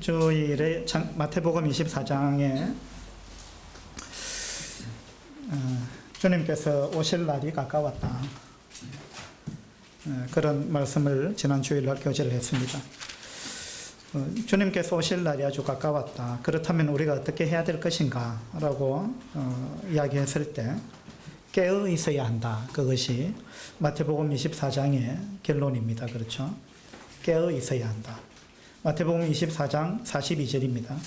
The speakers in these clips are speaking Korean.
주일에 마태복음 24장에 주님께서 오실 날이 가까웠다. 그런 말씀을 지난 주일날 교제를 했습니다. 주님께서 오실 날이 아주 가까웠다. 그렇다면 우리가 어떻게 해야 될 것인가? 라고 이야기했을 때 깨어 있어야 한다. 그것이 마태복음 24장의 결론입니다. 그렇죠? 깨어 있어야 한다. 마태복음 24장 42절입니다.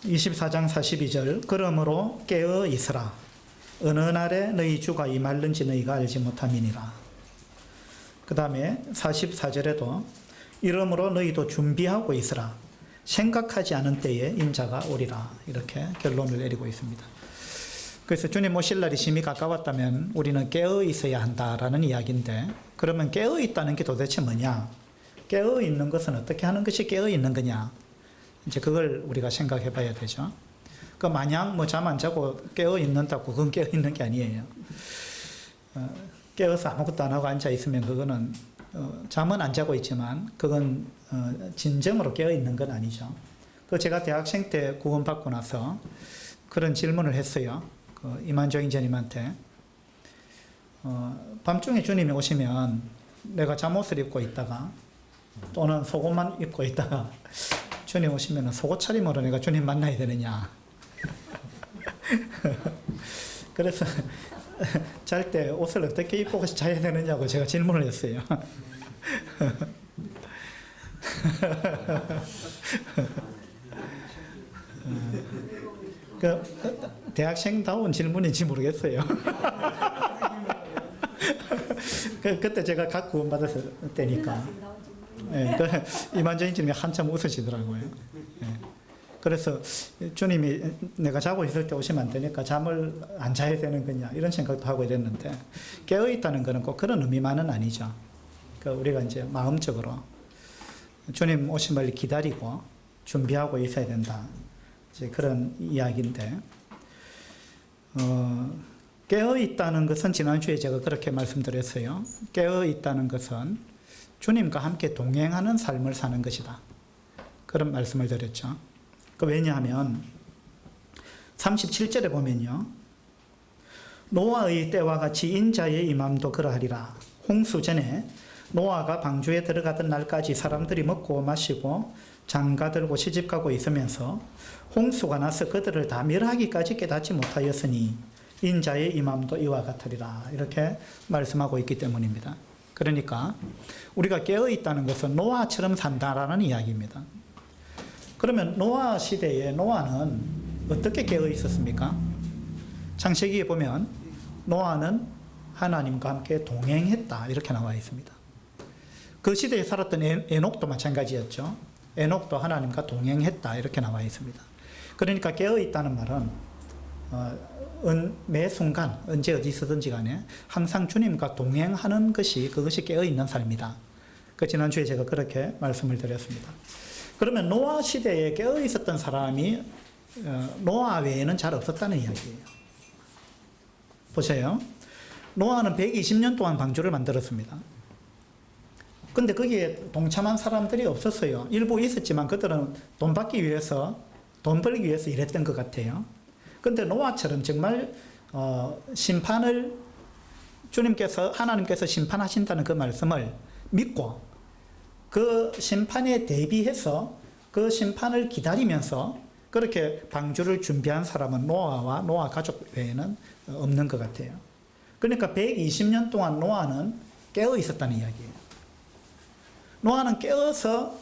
(24장 42절) 그러므로 깨어 있으라. 어느 날에 너희 주가 임할는지 너희가 알지 못함이니라. 그 다음에 44절에도 이러므로 너희도 준비하고 있으라. 생각하지 않은 때에 인자가 오리라. 이렇게 결론을 내리고 있습니다. 그래서 주님 오실 날이 심히 가까웠다면 우리는 깨어 있어야 한다라는 이야기인데, 그러면 깨어 있다는 게 도대체 뭐냐? 깨어 있는 것은 어떻게 하는 것이 깨어 있는 거냐? 이제 그걸 우리가 생각해 봐야 되죠. 그 마냥 뭐 잠 안 자고 깨어 있는다고 그건 깨어 있는 게 아니에요. 깨어서 아무것도 안 하고 앉아 있으면 그거는 잠은 안 자고 있지만 그건 진정으로 깨어 있는 건 아니죠. 그 제가 대학생 때 구원받고 나서 그런 질문을 했어요. 이만조 인재님한테 밤중에 주님이 오시면 내가 잠옷을 입고 있다가 또는 속옷만 입고 있다가 주님 오시면 속옷 차림으로 내가 주님 만나야 되느냐. 그래서 잘 때 옷을 어떻게 입고 자야 되느냐고 제가 질문을 했어요. 대학생다운 질문인지 모르겠어요. 그때 제가 각 구원받았을 때니까. 네, 이만정 인재님이 한참 웃으시더라고요. 네. 그래서 주님이 내가 자고 있을 때 오시면 안 되니까 잠을 안 자야 되는 거냐 이런 생각도 하고 이랬는데, 깨어있다는 것은 꼭 그런 의미만은 아니죠. 우리가 이제 마음적으로 주님 오심을 기다리고 준비하고 있어야 된다. 이제 그런 이야기인데, 깨어있다는 것은 지난주에 제가 그렇게 말씀드렸어요. 깨어있다는 것은 주님과 함께 동행하는 삶을 사는 것이다. 그런 말씀을 드렸죠. 왜냐하면 37절에 보면요, 노아의 때와 같이 인자의 임함도 그러하리라. 홍수 전에 노아가 방주에 들어가던 날까지 사람들이 먹고 마시고 장가들고 시집가고 있으면서 홍수가 나서 그들을 다 멸하기까지 깨닫지 못하였으니 인자의 임함도 이와 같으리라. 이렇게 말씀하고 있기 때문입니다. 그러니까 우리가 깨어있다는 것은 노아처럼 산다라는 이야기입니다. 그러면 노아 시대에 노아는 어떻게 깨어있었습니까? 창세기에 보면 노아는 하나님과 함께 동행했다 이렇게 나와 있습니다. 그 시대에 살았던 에녹도 마찬가지였죠. 에녹도 하나님과 동행했다 이렇게 나와 있습니다. 그러니까 깨어있다는 말은 매 순간 언제 어디 있었든지 간에 항상 주님과 동행하는 것이, 그것이 깨어있는 삶이다. 지난주에 제가 그렇게 말씀을 드렸습니다. 그러면 노아 시대에 깨어있었던 사람이 노아 외에는 잘 없었다는 이야기예요. 보세요. 노아는 120년 동안 방주를 만들었습니다. 근데 거기에 동참한 사람들이 없었어요. 일부 있었지만 그들은 돈 받기 위해서, 돈 벌기 위해서 일했던 것 같아요. 근데 노아처럼 정말 심판을 하나님께서 심판하신다는 그 말씀을 믿고 그 심판에 대비해서 그 심판을 기다리면서 그렇게 방주를 준비한 사람은 노아와 노아 가족 외에는 없는 것 같아요. 그러니까 120년 동안 노아는 깨어 있었다는 이야기예요. 노아는 깨어서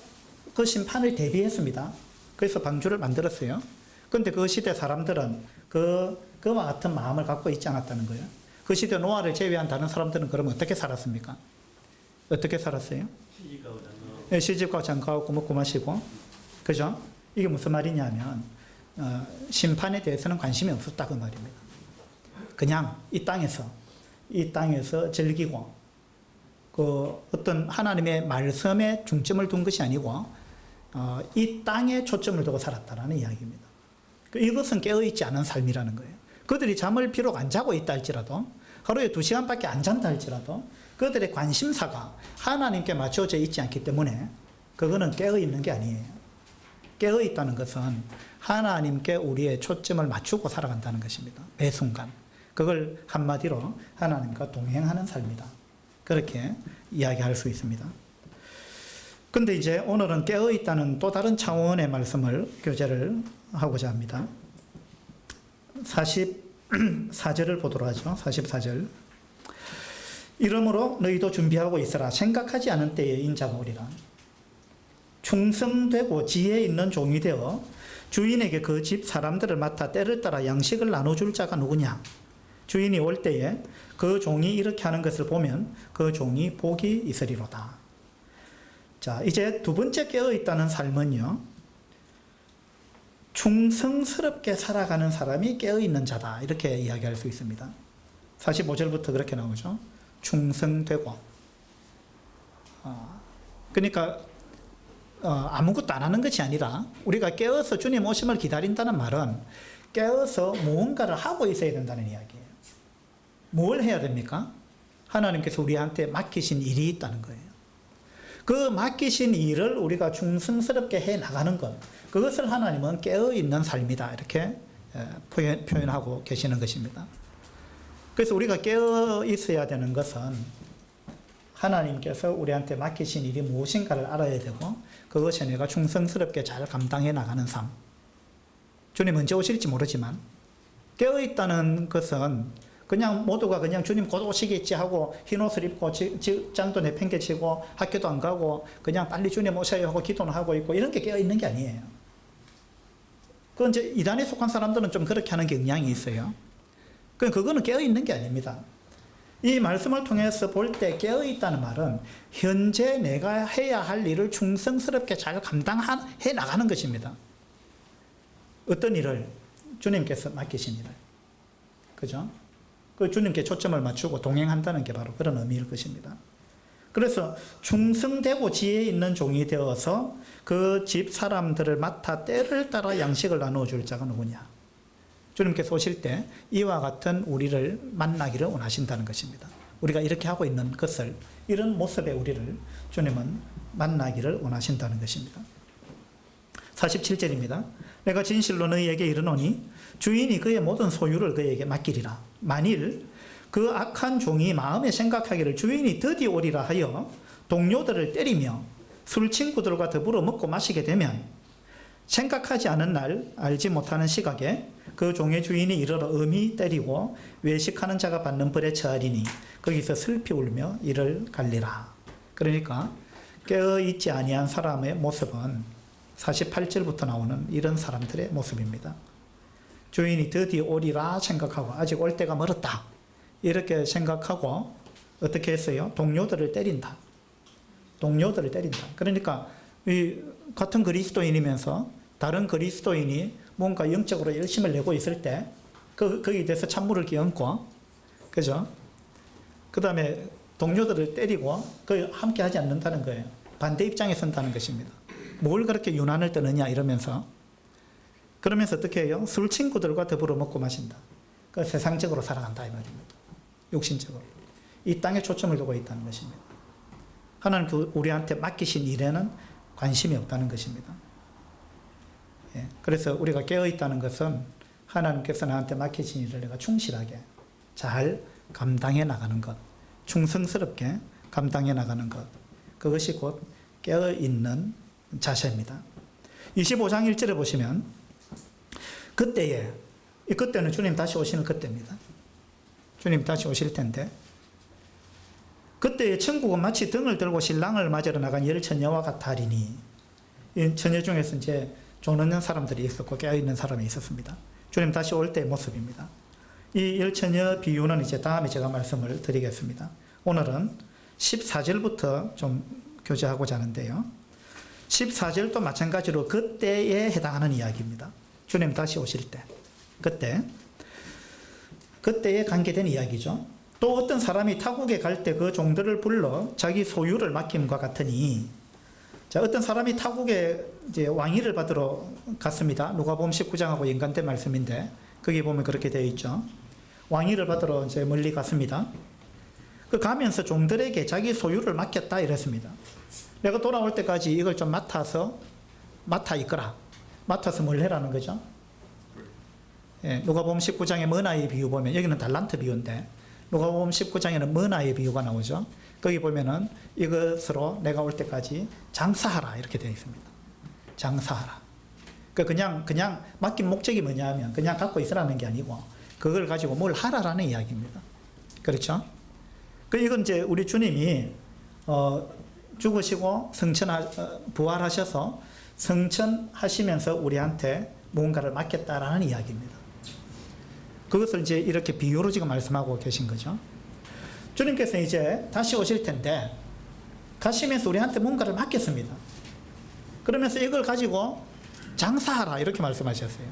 그 심판을 대비했습니다. 그래서 방주를 만들었어요. 그런데 그 시대 사람들은 그와 같은 마음을 갖고 있지 않았다는 거예요. 그 시대 노아를 제외한 다른 사람들은 그러면 어떻게 살았습니까? 어떻게 살았어요? 시집가고 장가하고 먹고 마시고, 그죠? 이게 무슨 말이냐면 심판에 대해서는 관심이 없었다 그 말입니다. 그냥 이 땅에서 즐기고 어떤 하나님의 말씀에 중점을 둔 것이 아니고 이 땅에 초점을 두고 살았다라는 이야기입니다. 이것은 깨어있지 않은 삶이라는 거예요. 그들이 잠을 비록 안 자고 있다 할지라도 하루에 2시간밖에 안 잔다 할지라도 그들의 관심사가 하나님께 맞춰져 있지 않기 때문에 그거는 깨어있는 게 아니에요. 깨어있다는 것은 하나님께 우리의 초점을 맞추고 살아간다는 것입니다. 매 순간. 그걸 한마디로 하나님과 동행하는 삶이다. 그렇게 이야기할 수 있습니다. 근데 이제 오늘은 깨어있다는 또 다른 차원의 말씀을 교제를 하고자 합니다. 44절을 보도록 하죠. 44절. 이러므로 너희도 준비하고 있으라. 생각하지 않은 때에 인자가 오리라. 충성되고 지혜 있는 종이 되어 주인에게 그 집 사람들을 맡아 때를 따라 양식을 나눠줄 자가 누구냐? 주인이 올 때에 그 종이 이렇게 하는 것을 보면 그 종이 복이 있으리로다. 자, 이제 두 번째 깨어있다는 삶은요, 충성스럽게 살아가는 사람이 깨어있는 자다. 이렇게 이야기할 수 있습니다. 45절부터 그렇게 나오죠. 충성되고. 그러니까 아무것도 안 하는 것이 아니라 우리가 깨어서 주님 오심을 기다린다는 말은 깨어서 무언가를 하고 있어야 된다는 이야기예요. 뭘 해야 됩니까? 하나님께서 우리한테 맡기신 일이 있다는 거예요. 그 맡기신 일을 우리가 충성스럽게 해 나가는 것, 그것을 하나님은 깨어있는 삶이다. 이렇게 표현하고 계시는 것입니다. 그래서 우리가 깨어 있어야 되는 것은 하나님께서 우리한테 맡기신 일이 무엇인가를 알아야 되고 그것에 내가 충성스럽게 잘 감당해 나가는 삶. 주님 언제 오실지 모르지만 깨어있다는 것은 그냥 모두가 그냥 주님 곧 오시겠지 하고 흰옷을 입고 직장도 내팽개치고 학교도 안 가고 그냥 빨리 주님 오셔야 하고 기도는 하고 있고 이런 게 깨어있는 게 아니에요. 그건 이제 이단에 속한 사람들은 좀 그렇게 하는 경향이 있어요. 그거는 깨어있는 게 아닙니다. 이 말씀을 통해서 볼 때 깨어있다는 말은 현재 내가 해야 할 일을 충성스럽게 잘 감당해 나가는 것입니다. 어떤 일을? 주님께서 맡기신 일을. 그죠? 그 주님께 초점을 맞추고 동행한다는 게 바로 그런 의미일 것입니다. 그래서 충성되고 지혜 있는 종이 되어서 그 집 사람들을 맡아 때를 따라 양식을 나누어 줄 자가 누구냐? 주님께서 오실 때 이와 같은 우리를 만나기를 원하신다는 것입니다. 우리가 이렇게 하고 있는 것을, 이런 모습의 우리를 주님은 만나기를 원하신다는 것입니다. 47절입니다. 내가 진실로 너희에게 이르노니 주인이 그의 모든 소유를 그에게 맡기리라. 만일 그 악한 종이 마음에 생각하기를 주인이 드디어 오리라 하여 동료들을 때리며 술 친구들과 더불어 먹고 마시게 되면 생각하지 않은 날 알지 못하는 시각에 그 종의 주인이 이르러 엄히 때리고 외식하는 자가 받는 벌에 처하리니 거기서 슬피 울며 이를 갈리라. 그러니까 깨어있지 아니한 사람의 모습은 48절부터 나오는 이런 사람들의 모습입니다. 주인이 드디어 오리라 생각하고 아직 올 때가 멀었다 이렇게 생각하고 어떻게 했어요? 동료들을 때린다. 동료들을 때린다. 그러니까 이 같은 그리스도인이면서 다른 그리스도인이 뭔가 영적으로 열심을 내고 있을 때 거기에 대해서 찬물을 끼얹고, 그죠? 그 다음에 동료들을 때리고 함께 하지 않는다는 거예요. 반대 입장에 선다는 것입니다. 뭘 그렇게 유난을 떠느냐 이러면서, 그러면서 어떻게 해요? 술 친구들과 더불어 먹고 마신다. 그 세상적으로 살아간다 이 말입니다. 육신적으로. 이 땅에 초점을 두고 있다는 것입니다. 하나님 우리한테 맡기신 일에는 관심이 없다는 것입니다. 예, 그래서 우리가 깨어있다는 것은 하나님께서 나한테 맡기신 일을 내가 충실하게 잘 감당해 나가는 것, 충성스럽게 감당해 나가는 것, 그것이 곧 깨어있는 자세입니다. 25장 1절에 보시면 그때는 주님 다시 오시는 그때입니다. 주님 다시 오실 텐데 그때의 천국은 마치 등을 들고 신랑을 맞으러 나간 열 처녀와 같으리니, 이 처녀 중에서 이제 조는 사람들이 있었고 깨어있는 사람이 있었습니다. 주님 다시 올 때의 모습입니다. 이 열 처녀 비유는 이제 다음에 제가 말씀을 드리겠습니다. 오늘은 14절부터 좀 교제하고자 하는데요. 14절도 마찬가지로 그때에 해당하는 이야기입니다. 주님 다시 오실 때, 그때에 관계된 이야기죠. 또 어떤 사람이 타국에 갈 때 그 종들을 불러 자기 소유를 맡김과 같으니, 자, 어떤 사람이 타국에 이제 왕위를 받으러 갔습니다. 누가복음 19장하고 연관된 말씀인데 거기 보면 그렇게 되어 있죠. 왕위를 받으러 이제 멀리 갔습니다. 그 가면서 종들에게 자기 소유를 맡겼다 이랬습니다. 내가 돌아올 때까지 이걸 좀 맡아 있거라. 맡아서 뭘 해라는 거죠? 예, 누가복음 19장의 머나의 비유 보면, 여기는 달란트 비유인데 누가복음 19장에는 머나의 비유가 나오죠. 거기 보면은 이것으로 내가 올 때까지 장사하라 이렇게 되어 있습니다. 장사하라. 그냥 맡긴 목적이 뭐냐면 그냥 갖고 있으라는 게 아니고 그걸 가지고 뭘 하라라는 이야기입니다. 그렇죠? 이건 이제 우리 주님이 죽으시고 부활하셔서 성천하시면서 우리한테 무언가를 맡겼다라는 이야기입니다. 그것을 이제 이렇게 비유로 지금 말씀하고 계신 거죠. 주님께서 이제 다시 오실 텐데 가시면서 우리한테 뭔가를 맡겼습니다. 그러면서 이걸 가지고 장사하라 이렇게 말씀하셨어요.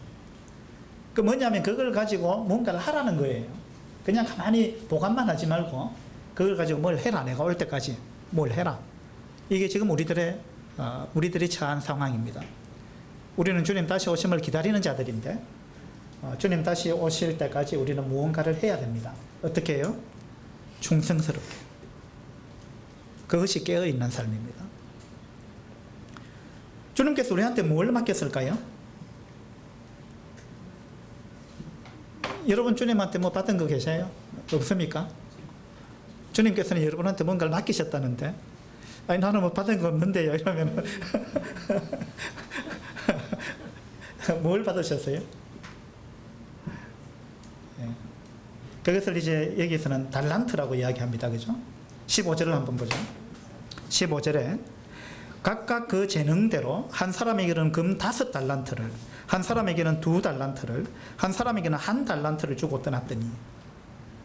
그 뭐냐면 그걸 가지고 뭔가를 하라는 거예요. 그냥 가만히 보관만 하지 말고 그걸 가지고 뭘 해라. 내가 올 때까지 뭘 해라. 이게 지금 우리들이 처한 상황입니다. 우리는 주님 다시 오심을 기다리는 자들인데 주님 다시 오실 때까지 우리는 무언가를 해야 됩니다. 어떻게 해요? 충성스럽게. 그것이 깨어있는 삶입니다. 주님께서 우리한테 뭘 맡겼을까요? 여러분 주님한테 뭐 받은 거 계세요? 없습니까? 주님께서는 여러분한테 뭔가를 맡기셨다는데 아니 나는 뭐 받은 거 없는데요 이러면 뭘 받으셨어요? 네. 그것을 이제 여기서는 달란트라고 이야기합니다. 그죠? 15절을 한번 보죠. 15절에 각각 그 재능대로 한 사람에게는 금 5달란트를, 한 사람에게는 2달란트를, 한 사람에게는 1달란트를 주고 떠났더니,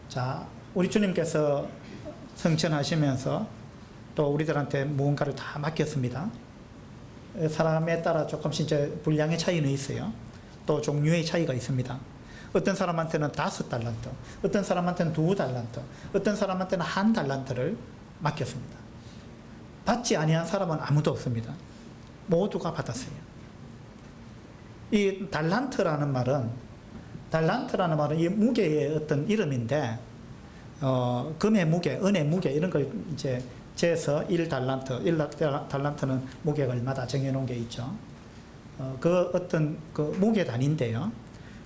자, 우리 주님께서 성천하시면서 또 우리들한테 무언가를 다 맡겼습니다. 사람에 따라 조금씩 이제 분량의 차이는 있어요. 또 종류의 차이가 있습니다. 어떤 사람한테는 5달란트, 어떤 사람한테는 2달란트, 어떤 사람한테는 1달란트를 맡겼습니다. 받지 아니한 사람은 아무도 없습니다. 모두가 받았어요. 이 달란트라는 말은 이 무게의 어떤 이름인데, 금의 무게, 은의 무게 이런 걸 이제 재서 1달란트는 무게가 얼마다 정해놓은 게 있죠. 그 어떤 그 무게 단위인데요.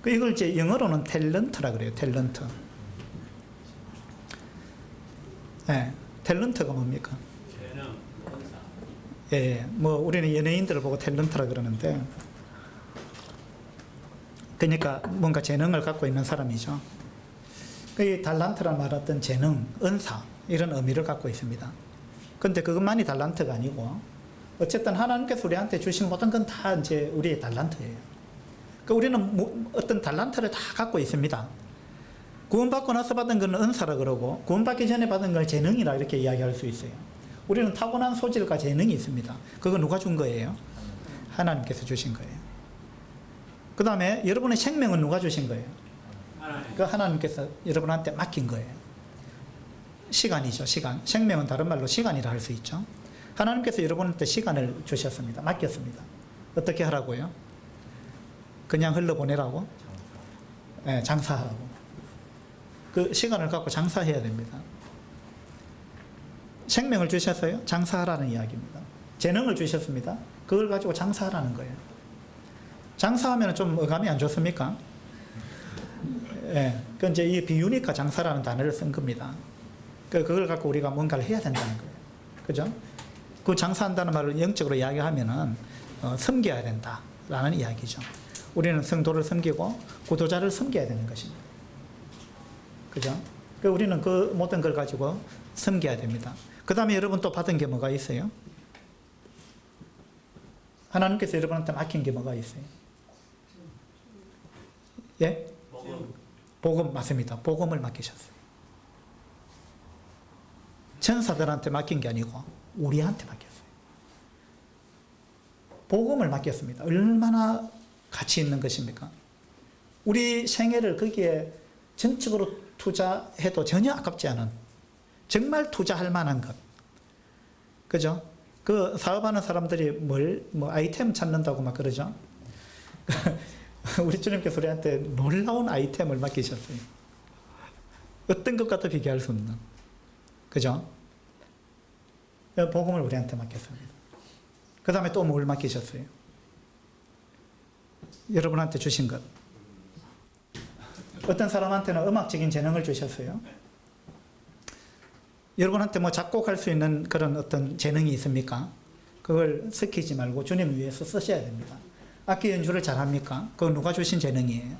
이걸 이제 영어로는 탤런트라 그래요. 탤런트. 네, 탤런트가 뭡니까? 예, 뭐 우리는 연예인들을 보고 탤런트라 그러는데, 그러니까 뭔가 재능을 갖고 있는 사람이죠. 이 달란트란 말은 어떤 재능, 은사 이런 의미를 갖고 있습니다. 그런데 그것만이 달란트가 아니고 어쨌든 하나님께서 우리한테 주신 모든 건 다 이제 우리의 달란트예요. 우리는 어떤 달란트를 다 갖고 있습니다. 구원받고 나서 받은 건 은사라 그러고 구원받기 전에 받은 걸 재능이라 이렇게 이야기할 수 있어요. 우리는 타고난 소질과 재능이 있습니다. 그거 누가 준 거예요? 하나님께서 주신 거예요. 그 다음에 여러분의 생명은 누가 주신 거예요? 그 하나님께서 여러분한테 맡긴 거예요. 시간이죠. 시간. 생명은 다른 말로 시간이라 할 수 있죠. 하나님께서 여러분한테 시간을 주셨습니다. 맡겼습니다. 어떻게 하라고요? 그냥 흘러보내라고? 네, 장사하라고. 그 시간을 갖고 장사해야 됩니다. 생명을 주셨어요? 장사하라는 이야기입니다. 재능을 주셨습니다. 그걸 가지고 장사하라는 거예요. 장사하면 좀 어감이 안 좋습니까? 예, 그 이제 이 비유니까 장사라는 단어를 쓴 겁니다. 그걸 갖고 우리가 뭔가를 해야 된다는 거예요. 그죠? 그 장사한다는 말을 영적으로 이야기하면은 섬겨야 된다라는 이야기죠. 우리는 성도를 섬기고 구도자를 섬겨야 되는 것입니다. 그죠? 우리는 그 모든 걸 가지고 섬겨야 됩니다. 그 다음에 여러분 또 받은 게 뭐가 있어요? 하나님께서 여러분한테 맡긴 게 뭐가 있어요? 예? 복음 맞습니다. 복음을 맡기셨어요. 천사들한테 맡긴 게 아니고 우리한테 맡겼어요. 복음을 맡겼습니다. 얼마나 가치 있는 것입니까? 우리 생애를 거기에 전적으로 투자해도 전혀 아깝지 않은, 정말 투자할 만한 것. 그죠? 그 사업하는 사람들이 아이템 찾는다고 막 그러죠? 우리 주님께서 우리한테 놀라운 아이템을 맡기셨어요. 어떤 것과도 비교할 수 없는. 그죠? 복음을 우리한테 맡겼습니다. 그 다음에 또 뭘 맡기셨어요? 여러분한테 주신 것. 어떤 사람한테는 음악적인 재능을 주셨어요. 여러분한테 뭐 작곡할 수 있는 그런 어떤 재능이 있습니까? 그걸 섞이지 말고 주님 위해서 쓰셔야 됩니다. 악기 연주를 잘합니까? 그거 누가 주신 재능이에요?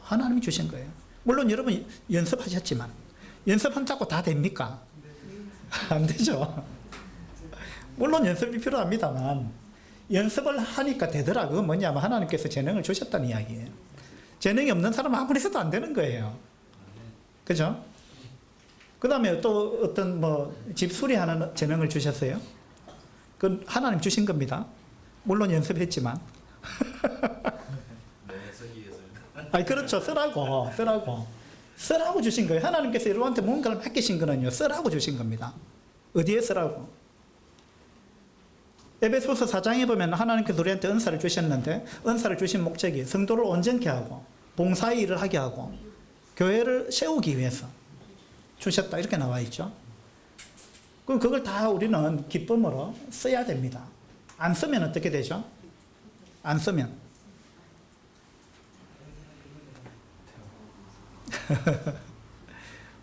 하나님이 주신 거예요. 물론 여러분 연습하셨지만 연습한다고 다 됩니까? 안 되죠. 물론 연습이 필요합니다만 연습을 하니까 되더라. 그건 뭐냐면 하나님께서 재능을 주셨다는 이야기예요. 재능이 없는 사람은 아무리 해도 안 되는 거예요. 그죠? 그 다음에 또 어떤 뭐 집 수리하는 재능을 주셨어요. 그건 하나님 주신 겁니다. 물론 연습했지만. 아니, 그렇죠. 쓰라고 주신 거예요. 하나님께서 여러분한테 뭔가를 맡기신 거는요, 쓰라고 주신 겁니다. 어디에 쓰라고? 에베소서 4장에 보면 하나님께서 우리한테 은사를 주셨는데, 은사를 주신 목적이 성도를 온전케 하고 봉사의 일을 하게 하고 교회를 세우기 위해서 주셨다, 이렇게 나와 있죠. 그럼 그걸 다 우리는 기쁨으로 써야 됩니다. 안 쓰면 어떻게 되죠? 안 쓰면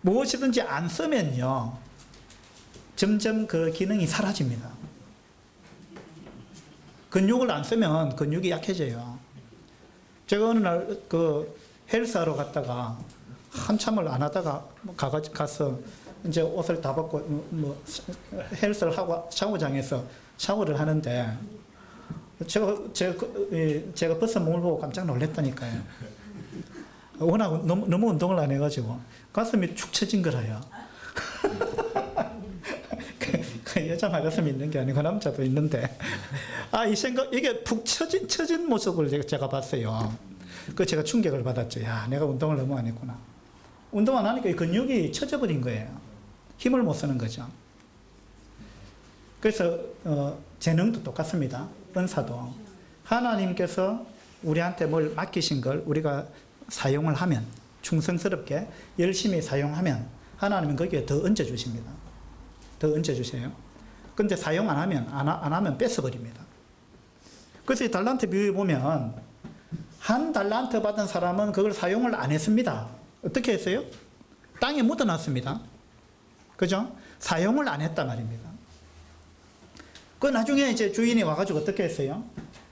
무엇이든지 안 쓰면요, 점점 그 기능이 사라집니다. 근육을 안 쓰면 근육이 약해져요. 제가 어느 날 그 헬스하러 갔다가 한참을 안 하다가 가서 이제 옷을 다 벗고 뭐 헬스를 하고 샤워장에서 샤워를 하는데 제가 벗은 몸을 보고 깜짝 놀랐다니까요. 워낙 너무 운동을 안 해가지고 가슴이 축 처진 거라요. 그 여자만 가슴이 있는 게 아니고 남자도 있는데, 이게 푹 처진 모습을 제가 봤어요. 그 제가 충격을 받았죠. 야, 내가 운동을 너무 안 했구나. 운동 안 하니까 이 근육이 처져버린 거예요. 힘을 못 쓰는 거죠. 그래서 재능도 똑같습니다. 은사도 하나님께서 우리한테 뭘 맡기신 걸 우리가 사용을 하면, 충성스럽게 열심히 사용하면 하나님은 거기에 더 얹어주십니다. 더 얹어주세요. 근데 사용 안 하면 뺏어버립니다. 그래서 이 달란트 비유에 보면 한 달란트 받은 사람은 그걸 사용을 안 했습니다. 어떻게 했어요? 땅에 묻어놨습니다. 그죠? 사용을 안 했단 말입니다. 그 나중에 이제 주인이 와가지고 어떻게 했어요?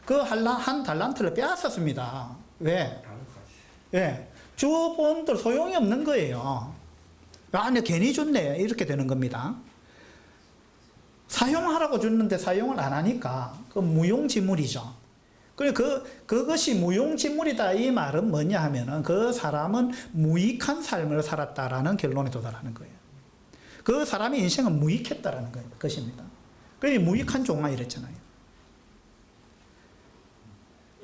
그 한 달란트를 빼앗았습니다. 왜? 예. 주본들 소용이 없는 거예요. 내가 괜히 줬네. 이렇게 되는 겁니다. 사용하라고 줬는데 사용을 안 하니까 그 무용지물이죠. 그것이 무용지물이다, 이 말은 뭐냐 하면은 그 사람은 무익한 삶을 살았다라는 결론에 도달하는 거예요. 그 사람의 인생은 무익했다라는 것입니다. 그게 무익한 종아 이랬잖아요.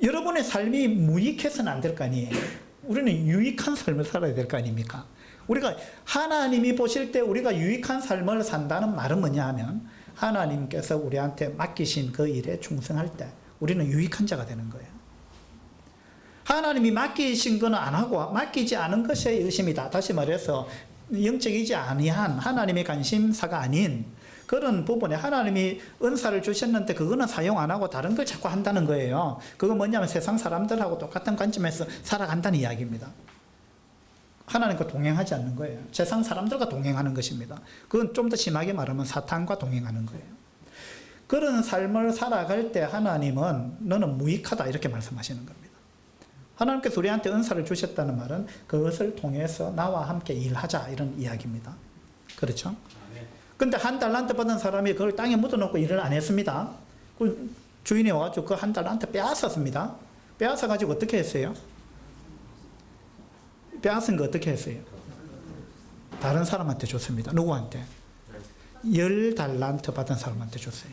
여러분의 삶이 무익해서는 안 될 거 아니에요. 우리는 유익한 삶을 살아야 될 거 아닙니까? 우리가 하나님이 보실 때 우리가 유익한 삶을 산다는 말은 뭐냐 하면 하나님께서 우리한테 맡기신 그 일에 충성할 때 우리는 유익한 자가 되는 거예요. 하나님이 맡기신 거는 안 하고 맡기지 않은 것이 의심이다. 다시 말해서 영적이지 아니한 하나님의 관심사가 아닌 그런 부분에 하나님이 은사를 주셨는데 그거는 사용 안 하고 다른 걸 자꾸 한다는 거예요. 그건 뭐냐면 세상 사람들하고 똑같은 관점에서 살아간다는 이야기입니다. 하나님과 동행하지 않는 거예요. 세상 사람들과 동행하는 것입니다. 그건 좀 더 심하게 말하면 사탄과 동행하는 거예요. 그런 삶을 살아갈 때 하나님은 너는 무익하다 이렇게 말씀하시는 겁니다. 하나님께서 우리한테 은사를 주셨다는 말은 그것을 통해서 나와 함께 일하자 이런 이야기입니다. 그렇죠? 근데 한 달란트 받은 사람이 그걸 땅에 묻어놓고 일을 안 했습니다. 그 주인이 와가지고 그 한 달란트 빼앗았습니다. 빼앗아가지고 어떻게 했어요? 빼앗은 거 어떻게 했어요? 다른 사람한테 줬습니다. 누구한테? 10달란트 받은 사람한테 줬어요.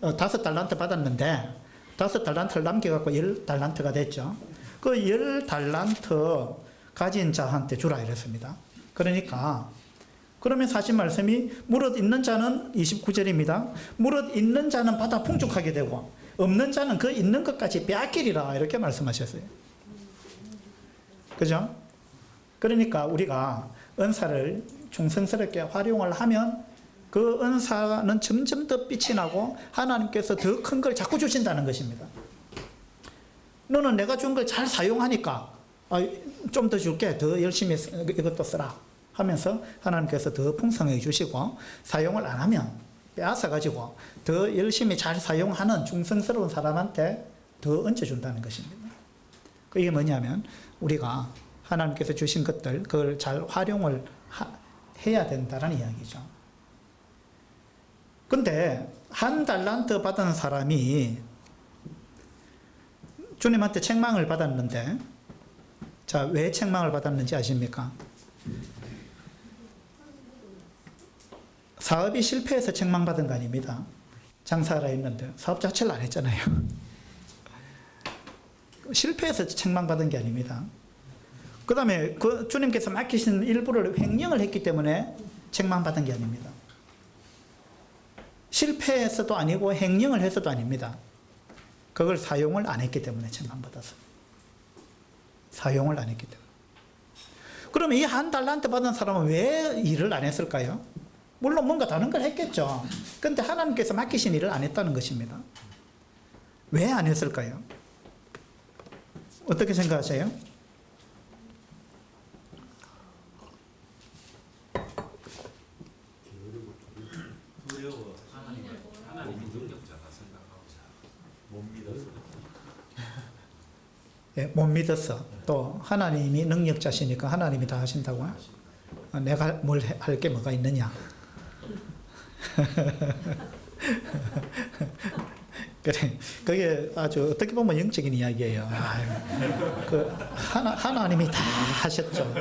5달란트 받았는데 5달란트를 남겨갖고 10달란트가 됐죠. 그 10달란트 가진 자한테 주라 이랬습니다. 그러면 사실 말씀이 무릇 있는 자는 29절입니다. 무릇 있는 자는 받아 풍족하게 되고 없는 자는 그 있는 것까지 빼앗기리라 이렇게 말씀하셨어요. 그죠? 그러니까 우리가 은사를 충성스럽게 활용을 하면 그 은사는 점점 더 빛이 나고 하나님께서 더 큰 걸 자꾸 주신다는 것입니다. 너는 내가 준 걸 잘 사용하니까 좀 더 줄게, 더 열심히 이것도 쓰라 하면서 하나님께서 더 풍성하게 주시고, 사용을 안 하면 빼앗아가지고 더 열심히 잘 사용하는 충성스러운 사람한테 더 얹어준다는 것입니다. 이게 뭐냐면 우리가 하나님께서 주신 것들 그걸 잘 활용을 해야 된다는 이야기죠. 근데 1달란트 받은 사람이 주님한테 책망을 받았는데, 자, 왜 책망을 받았는지 아십니까? 사업이 실패해서 책망받은 거 아닙니다. 장사하라 했는데 사업 자체를 안 했잖아요. 실패해서 책망받은 게 아닙니다. 그 다음에 그 주님께서 맡기신 일부를 횡령을 했기 때문에 책망받은 게 아닙니다. 실패해서도 아니고 횡령을 해서도 아닙니다. 그걸 사용을 안 했기 때문에 책망받았어요. 사용을 안 했기 때문에. 그러면 이 1달란트 받은 사람은 왜 일을 안 했을까요? 물론 뭔가 다른 걸 했겠죠. 그런데 하나님께서 맡기신 일을 안 했다는 것입니다. 왜 안 했을까요? 어떻게 생각하세요? 예, 못 믿었어. 또 하나님이 능력자시니까 하나님이 다 하신다고요? 내가 뭘 할 게 뭐가 있느냐? 그래, 그게 아주 어떻게 보면 영적인 이야기예요. 하나님이 다 하셨죠.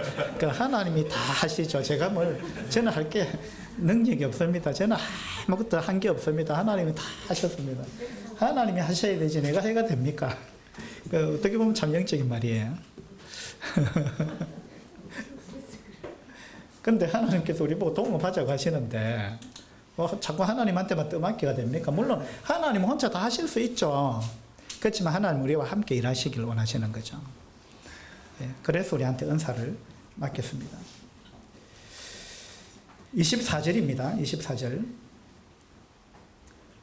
하나님이 다 하시죠. 저는 할 게 능력이 없습니다. 저는 아무것도 한 게 없습니다. 하나님이 다 하셨습니다. 하나님이 하셔야 되지 내가 해가 됩니까? 어떻게 보면 참 영적인 말이에요. 근데 하나님께서 우리 보고 동업하자고 하시는데 자꾸 하나님한테만 떠맡기가 됩니까? 물론 하나님 혼자 다 하실 수 있죠. 그렇지만 하나님 우리와 함께 일하시길 원하시는 거죠. 그래서 우리한테 은사를 맡겼습니다. 24절입니다. 24절.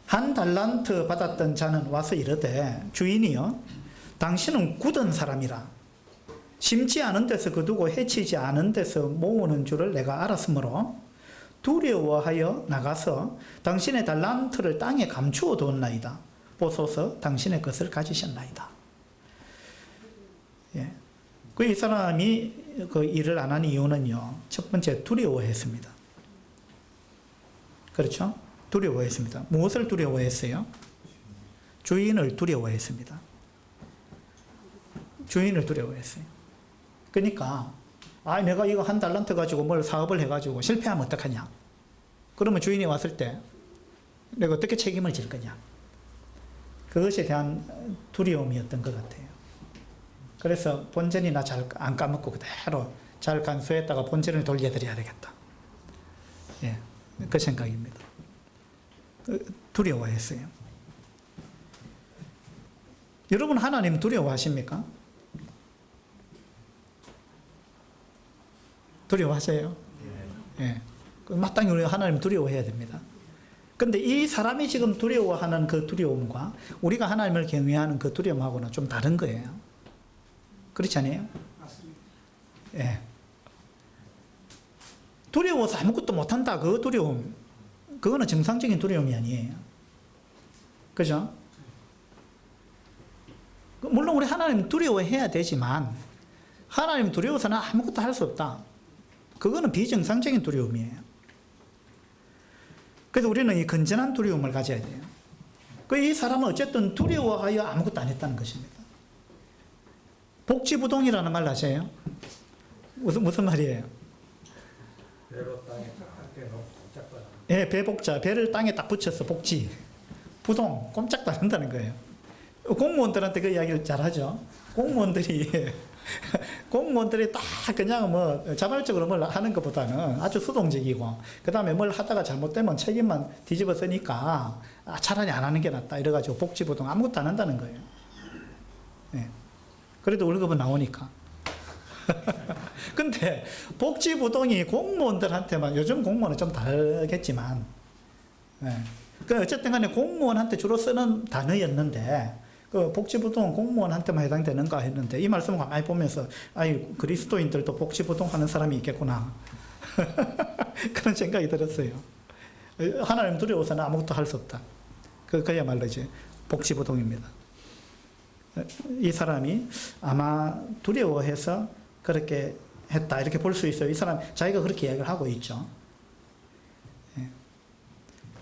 1달란트 받았던 자는 와서 이르되 주인이여 당신은 굳은 사람이라 심지 않은 데서 거두고 해치지 않은 데서 모으는 줄을 내가 알았으므로 두려워하여 나가서 당신의 달란트를 땅에 감추어 두었나이다. 보소서 당신의 것을 가지셨나이다. 예. 이 사람이 그 일을 안 한 이유는요, 첫 번째 두려워했습니다. 그렇죠? 두려워했습니다. 무엇을 두려워했어요? 주인을 두려워했습니다. 주인을 두려워했어요. 그러니까 내가 이거 1달란트 가지고 뭘 사업을 해가지고 실패하면 어떡하냐? 그러면 주인이 왔을 때 내가 어떻게 책임을 질 거냐? 그것에 대한 두려움이었던 것 같아요. 그래서 본전이나 잘 안 까먹고 그대로 잘 간수했다가 본전을 돌려드려야 되겠다. 예, 그 생각입니다. 두려워했어요. 여러분 하나님 두려워하십니까? 두려워하세요? 예. 마땅히 우리 하나님 두려워해야 됩니다. 근데 이 사람이 지금 두려워하는 그 두려움과 우리가 하나님을 경외하는 그 두려움하고는 좀 다른 거예요. 그렇지 않아요? 예. 두려워서 아무것도 못한다. 그 두려움. 그거는 정상적인 두려움이 아니에요. 그죠? 물론 우리 하나님 두려워해야 되지만 하나님 두려워서는 아무것도 할 수 없다. 그거는 비정상적인 두려움이에요. 그래서 우리는 이 건전한 두려움을 가져야 돼요. 이 사람은 어쨌든 두려워하여 아무것도 안 했다는 것입니다. 복지부동이라는 말 아세요? 무슨 말이에요? 예, 배복자. 배를 땅에 딱 붙여서 복지. 부동. 꼼짝도 안 한다는 거예요. 공무원들한테 그 이야기를 잘 하죠. 공무원들이 딱 그냥 뭐 자발적으로 뭘 하는 것보다는 아주 수동적이고, 그 다음에 뭘 하다가 잘못되면 책임만 뒤집어 쓰니까 차라리 안 하는 게 낫다. 이래가지고 복지부동 아무것도 안 한다는 거예요. 예. 그래도 월급은 나오니까. 근데 복지부동이 공무원들한테만, 요즘 공무원은 좀 다르겠지만, 예. 그 어쨌든 간에 공무원한테 주로 쓰는 단어였는데, 그 복지부동 공무원한테만 해당되는가 했는데, 이 말씀을 가만히 보면서, 아이, 그리스도인들도 복지부동 하는 사람이 있겠구나. 그런 생각이 들었어요. 하나님 두려워서는 아무것도 할 수 없다. 그야말로 이제 복지부동입니다. 이 사람이 아마 두려워해서 그렇게 했다, 이렇게 볼 수 있어요. 이 사람 자기가 그렇게 이야기를 하고 있죠.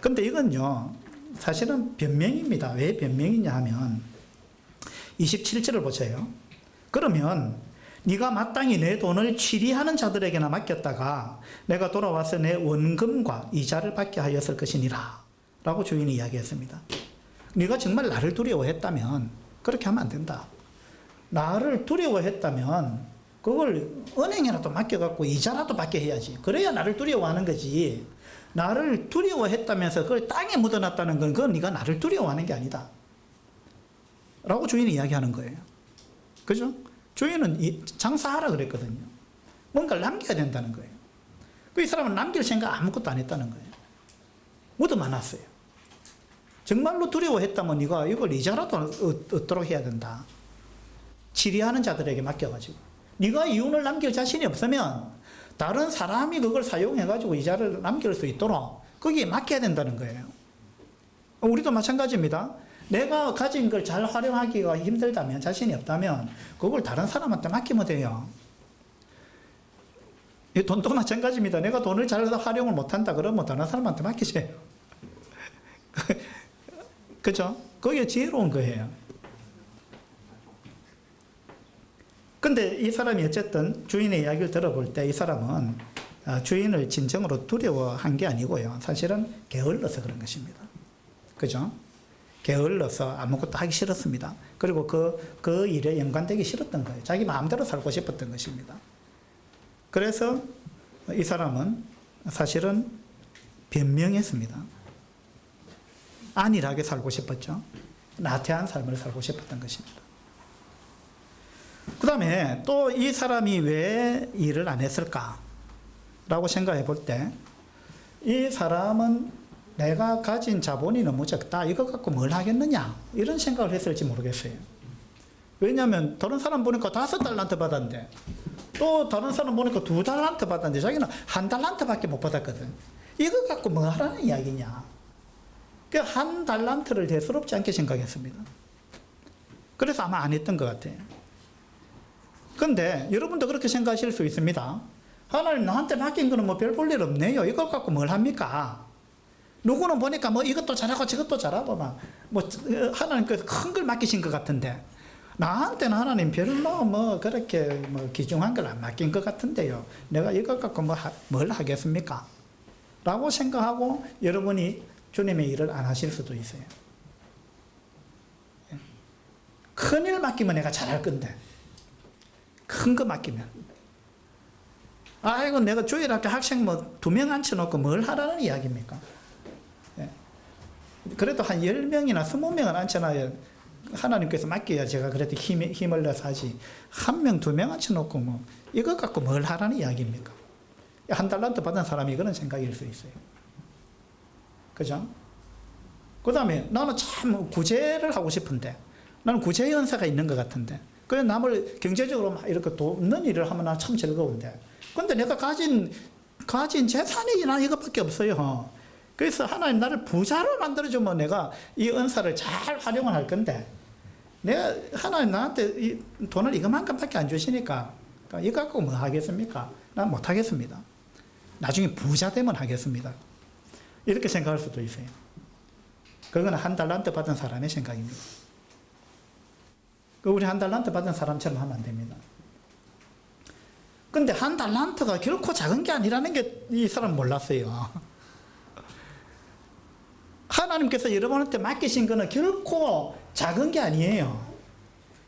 근데 이건요, 사실은 변명입니다. 왜 변명이냐 하면 27절을 보세요. 그러면 네가 마땅히 내 돈을 취리하는 자들에게나 맡겼다가 내가 돌아와서 내 원금과 이자를 받게 하였을 것이니라 라고 주인이 이야기했습니다. 네가 정말 나를 두려워했다면 그렇게 하면 안 된다. 나를 두려워했다면 그걸 은행에라도 맡겨갖고 이자라도 받게 해야지. 그래야 나를 두려워하는 거지. 나를 두려워했다면서 그걸 땅에 묻어놨다는 건 그건 네가 나를 두려워하는 게 아니다 라고 주인이 이야기하는 거예요. 그죠? 주인은 장사하라 그랬거든요. 뭔가를 남겨야 된다는 거예요. 이 사람은 남길 생각 아무것도 안 했다는 거예요. 묻어놔놨어요. 정말로 두려워했다면 네가 이걸 이자라도 얻도록 해야 된다. 치리하는 자들에게 맡겨가지고. 네가 이윤을 남길 자신이 없으면 다른 사람이 그걸 사용해가지고 이자를 남길 수 있도록 거기에 맡겨야 된다는 거예요. 우리도 마찬가지입니다. 내가 가진 걸 잘 활용하기가 힘들다면, 자신이 없다면 그걸 다른 사람한테 맡기면 돼요. 돈도 마찬가지입니다. 내가 돈을 잘 활용을 못한다 그러면 다른 사람한테 맡기세요. 그죠? 그게 지혜로운 거예요. 근데 이 사람이 어쨌든 주인의 이야기를 들어볼 때 이 사람은 주인을 진정으로 두려워한 게 아니고요. 사실은 게을러서 그런 것입니다. 그죠? 게을러서 아무것도 하기 싫었습니다. 그리고 그 일에 연관되기 싫었던 거예요. 자기 마음대로 살고 싶었던 것입니다. 그래서 이 사람은 사실은 변명했습니다. 안일하게 살고 싶었죠. 나태한 삶을 살고 싶었던 것입니다. 그 다음에 또 이 사람이 왜 일을 안 했을까? 라고 생각해 볼 때, 이 사람은 내가 가진 자본이 너무 적다. 이거 갖고 뭘 하겠느냐? 이런 생각을 했을지 모르겠어요. 왜냐하면 다른 사람 보니까 5달란트 받았는데, 또 다른 사람 보니까 2달란트 받았는데, 자기는 1달란트밖에 못 받았거든. 이거 갖고 뭐 하라는 이야기냐? 그 1달란트를 대수롭지 않게 생각했습니다. 그래서 아마 안 했던 것 같아요. 근데 여러분도 그렇게 생각하실 수 있습니다. 하나님 나한테 맡긴 거는 뭐 별 볼 일 없네요. 이걸 갖고 뭘 합니까? 누구는 보니까 뭐 이것도 잘하고 저것도 잘하고 뭐 하나님께서 큰 걸 맡기신 것 같은데, 나한테는 하나님 별로 뭐 그렇게 뭐 귀중한 걸 안 맡긴 것 같은데요. 내가 이걸 갖고 뭘 하겠습니까? 라고 생각하고 여러분이 주님의 일을 안 하실 수도 있어요. 큰일 맡기면 내가 잘할 건데, 큰 거 맡기면, 아이고 내가 주일학교 학생 뭐 2명 앉혀놓고 뭘 하라는 이야기입니까? 그래도 한 10명이나 20명을 앉혀놔야 하나님께서 맡겨야 제가 그래도 힘을 내서 하지. 1명, 2명 앉혀놓고 뭐 이거 갖고 뭘 하라는 이야기입니까? 1달란트 받은 사람이 그런 생각일 수 있어요. 그죠? 그 다음에 나는 참 구제를 하고 싶은데, 나는 구제 연사가 있는 것 같은데, 그래 남을 경제적으로 막 이렇게 돕는 일을 하면 난 참 즐거운데, 근데 내가 가진 재산이 난 이것밖에 없어요. 그래서 하나님 나를 부자로 만들어주면 내가 이 은사를 잘 활용을 할 건데, 내가 하나님 나한테 이 돈을 이것만큼밖에 안 주시니까 이거 갖고 뭐 하겠습니까? 난 못 하겠습니다. 나중에 부자 되면 하겠습니다. 이렇게 생각할 수도 있어요. 그건 1달란트 받은 사람의 생각입니다. 우리 1달란트 받은 사람처럼 하면 안 됩니다. 근데 1달란트가 결코 작은 게 아니라는 게 이 사람 몰랐어요. 하나님께서 여러분한테 맡기신 거는 결코 작은 게 아니에요.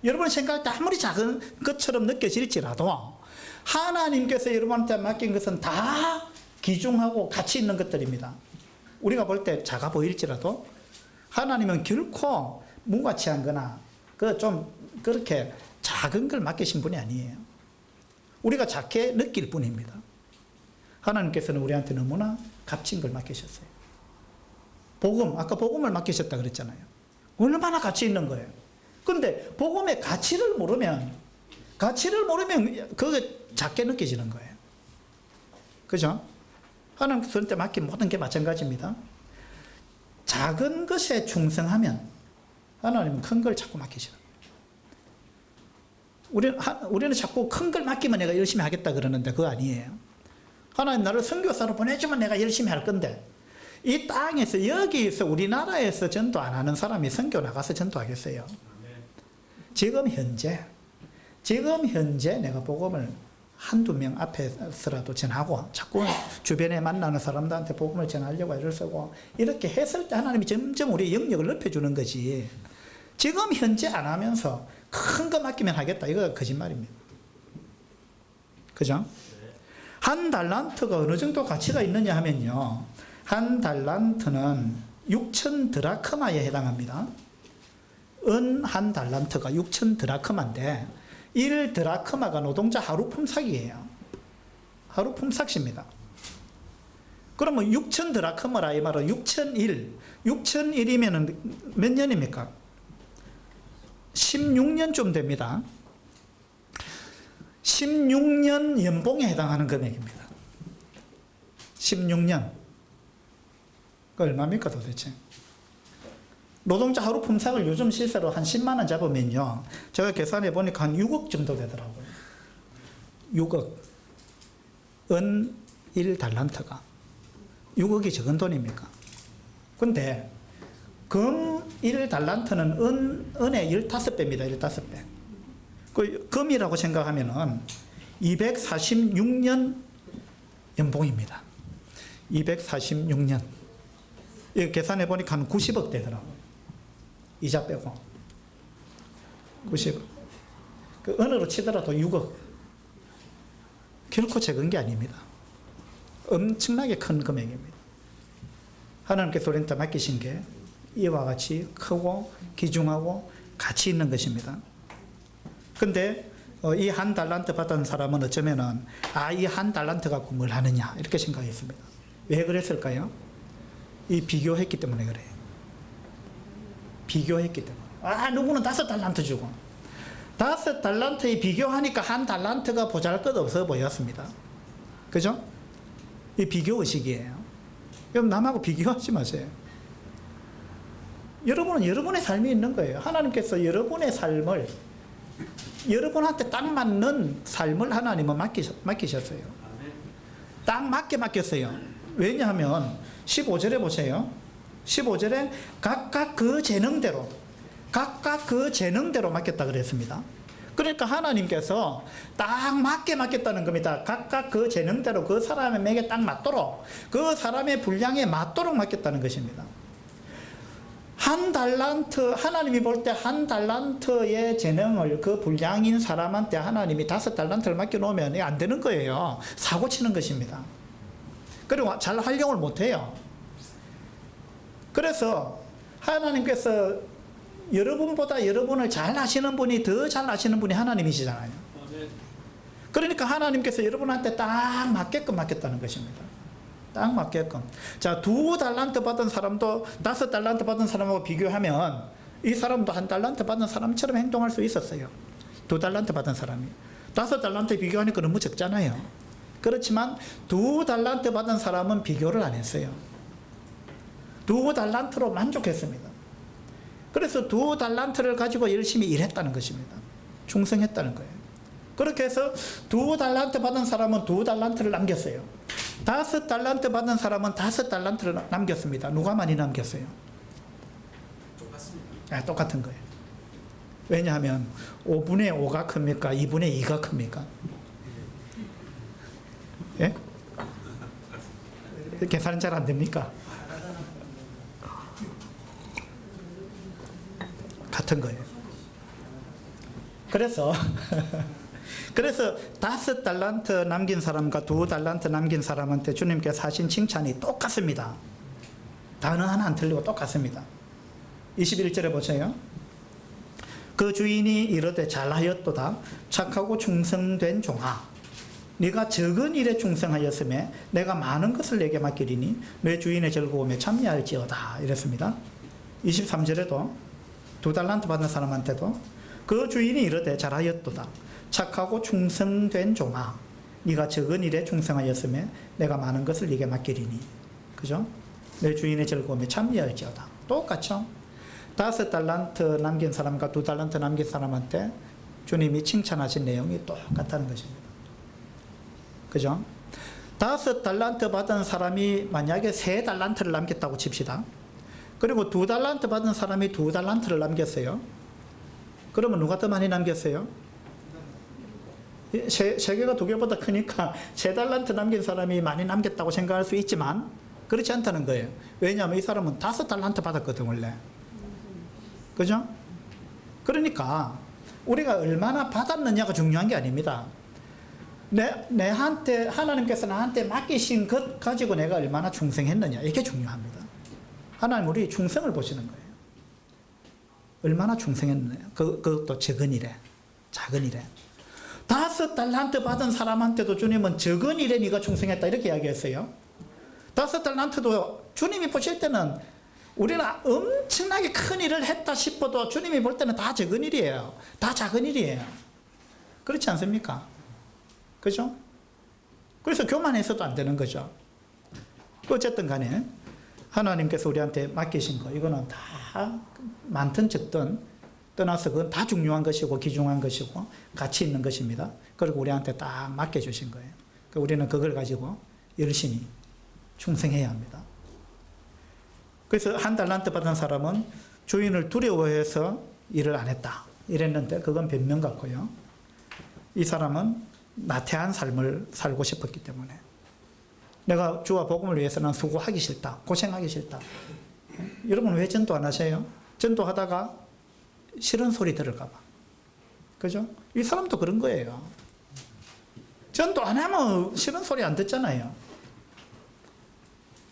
여러분 생각할 때 아무리 작은 것처럼 느껴질지라도 하나님께서 여러분한테 맡긴 것은 다 귀중하고 가치 있는 것들입니다. 우리가 볼 때 작아 보일지라도 하나님은 결코 무가치한 거나 좀 그렇게 작은 걸 맡기신 분이 아니에요. 우리가 작게 느낄 뿐입니다. 하나님께서는 우리한테 너무나 값진 걸 맡기셨어요. 복음, 아까 복음을 맡기셨다 그랬잖아요. 얼마나 가치 있는 거예요. 근데 복음의 가치를 모르면 그게 작게 느껴지는 거예요. 그죠? 하나님께서 저한테 맡긴 모든 게 마찬가지입니다. 작은 것에 충성하면 하나님은 큰 걸 자꾸 맡기시는 거예요. 우리는 자꾸 큰 걸 맡기면 내가 열심히 하겠다 그러는데 그거 아니에요. 하나님 나를 선교사로 보내주면 내가 열심히 할 건데 이 땅에서 여기서 우리나라에서 전도 안 하는 사람이 선교 나가서 전도하겠어요? 지금 현재 내가 복음을 한두 명 앞에서라도 전하고 자꾸 주변에 만나는 사람들한테 복음을 전하려고 애를 쓰고 이렇게 했을 때 하나님이 점점 우리의 영역을 넓혀주는 거지, 지금 현재 안 하면서 큰 거 맡기면 하겠다, 이거 거짓말입니다. 그죠? 한 달란트가 어느 정도 가치가 있느냐 하면요, 한 달란트는 6천 드라크마에 해당합니다. 은 한 달란트가 6천 드라크마인데 1 드라크마가 노동자 하루 품삯이에요. 하루 품삯입니다. 그러면 6천 드라크마라 이 말은 6,001이면 몇 년입니까? 16년쯤 됩니다. 16년 연봉에 해당하는 금액입니다. 16년. 그 얼마입니까 도대체? 노동자 하루 품삯을 요즘 시세로 한 10만 원 잡으면요, 제가 계산해 보니까 한 6억 정도 되더라고요. 6억. 은 1달란트가 6억이 적은 돈입니까? 근데 금 1달란트는 은의 15배입니다. 15배. 그 금이라고 생각하면은 246년 연봉입니다. 246년. 이거 계산해 보니까 한 90억 되더라고요. 이자 빼고 90억. 그 은으로 치더라도 6억. 결코 적은 게 아닙니다. 엄청나게 큰 금액입니다. 하나님께서 우리한테 맡기신 게 이와 같이 크고 귀중하고 가치 있는 것입니다. 근데 이 한 달란트 받은 사람은 어쩌면은 이 한 달란트 갖고 뭘 하느냐 이렇게 생각했습니다. 왜 그랬을까요? 이 비교했기 때문에 그래요. 비교했기 때문에. 누구는 5달란트 주고 5달란트에 비교하니까 한 달란트가 보잘것없어 보였습니다. 그죠? 이 비교의식이에요. 그럼 남하고 비교하지 마세요. 여러분은 여러분의 삶이 있는 거예요. 하나님께서 여러분의 삶을, 여러분한테 딱 맞는 삶을 하나님은 맡기셨어요. 딱 맞게 맡겼어요. 왜냐하면 15절에 보세요. 15절에 각각 그 재능대로 맡겼다 그랬습니다. 그러니까 하나님께서 딱 맞게 맡겼다는 겁니다. 각각 그 재능대로 그 사람에게 딱 맞도록, 그 사람의 분량에 맞도록 맡겼다는 것입니다. 한 달란트, 하나님이 볼 때 한 달란트의 재능을 그 분량인 사람한테 하나님이 5달란트를 맡겨놓으면 안 되는 거예요. 사고 치는 것입니다. 그리고 잘 활용을 못해요. 그래서 하나님께서 여러분보다 여러분을 잘 아시는 분이, 더 잘 아시는 분이 하나님이시잖아요. 그러니까 하나님께서 여러분한테 딱 맞게끔 맡겼다는 것입니다. 딱 맞게끔. 자, 2달란트 받은 사람도 5달란트 받은 사람하고 비교하면 이 사람도 1달란트 받은 사람처럼 행동할 수 있었어요. 2달란트 받은 사람이 5달란트 비교하니까 너무 적잖아요. 그렇지만 2달란트 받은 사람은 비교를 안 했어요. 2달란트로 만족했습니다. 그래서 2달란트를 가지고 열심히 일했다는 것입니다. 충성했다는 거예요. 그렇게 해서 2달란트 받은 사람은 2달란트를 남겼어요. 5달란트 받은 사람은 5달란트를 남겼습니다. 누가 많이 남겼어요? 똑같습니다. 똑같은 거예요. 왜냐하면 5분의 5가 큽니까? 2분의 2가 큽니까? 예? 계산은 잘 안 됩니까? 같은 거예요. 그래서 5달란트 남긴 사람과 2달란트 남긴 사람한테 주님께서 하신 칭찬이 똑같습니다. 단어 하나 안 틀리고 똑같습니다. 21절에 보세요. 그 주인이 이르되 잘하였도다 착하고 충성된 종아. 네가 적은 일에 충성하였음에 내가 많은 것을 내게 맡기리니 내 주인의 즐거움에 참여할지어다 이랬습니다. 23절에도 2달란트 받은 사람한테도 그 주인이 이르되 잘하였도다. 착하고 충성된 종아, 네가 적은 일에 충성하였음에 내가 많은 것을 네게 맡기리니. 그죠? 내 주인의 즐거움에 참여할지어다. 똑같죠? 5달란트 남긴 사람과 2달란트 남긴 사람한테 주님이 칭찬하신 내용이 똑같다는 것입니다. 그죠? 5달란트 받은 사람이 만약에 3달란트를 남겼다고 칩시다. 그리고 2달란트 받은 사람이 2달란트를 남겼어요. 그러면 누가 더 많이 남겼어요? 세계가 2개보다 크니까 3달란트 남긴 사람이 많이 남겼다고 생각할 수 있지만 그렇지 않다는 거예요. 왜냐하면 이 사람은 5달란트 받았거든 원래. 그죠? 그러니까 우리가 얼마나 받았느냐가 중요한 게 아닙니다. 내한테 하나님께서 나한테 맡기신 것 가지고 내가 얼마나 충성했느냐 이게 중요합니다. 하나님 우리 충성을 보시는 거예요. 얼마나 충성했느냐. 그것도 적은 일에, 작은 일에. 5달란트 받은 사람한테도 주님은 적은 일에 네가 충성했다 이렇게 이야기했어요. 5달란트도 주님이 보실 때는 우리는 엄청나게 큰 일을 했다 싶어도 주님이 볼 때는 다 적은 일이에요. 다 작은 일이에요. 그렇지 않습니까? 그죠? 그래서 교만해서도 안 되는 거죠. 어쨌든 간에 하나님께서 우리한테 맡기신 거 이거는 다 많든 적든 떠나서 그건 다 중요한 것이고 귀중한 것이고 가치 있는 것입니다. 그리고 우리한테 딱 맡겨주신 거예요. 우리는 그걸 가지고 열심히 충성해야 합니다. 그래서 1달란트 받은 사람은 주인을 두려워해서 일을 안 했다 이랬는데 그건 변명 같고요. 이 사람은 나태한 삶을 살고 싶었기 때문에 내가 주와 복음을 위해서는 수고하기 싫다, 고생하기 싫다. 여러분 왜 전도 안 하세요? 전도하다가 싫은 소리 들을까 봐. 그죠? 이 사람도 그런 거예요. 전도 안 하면 싫은 소리 안 듣잖아요.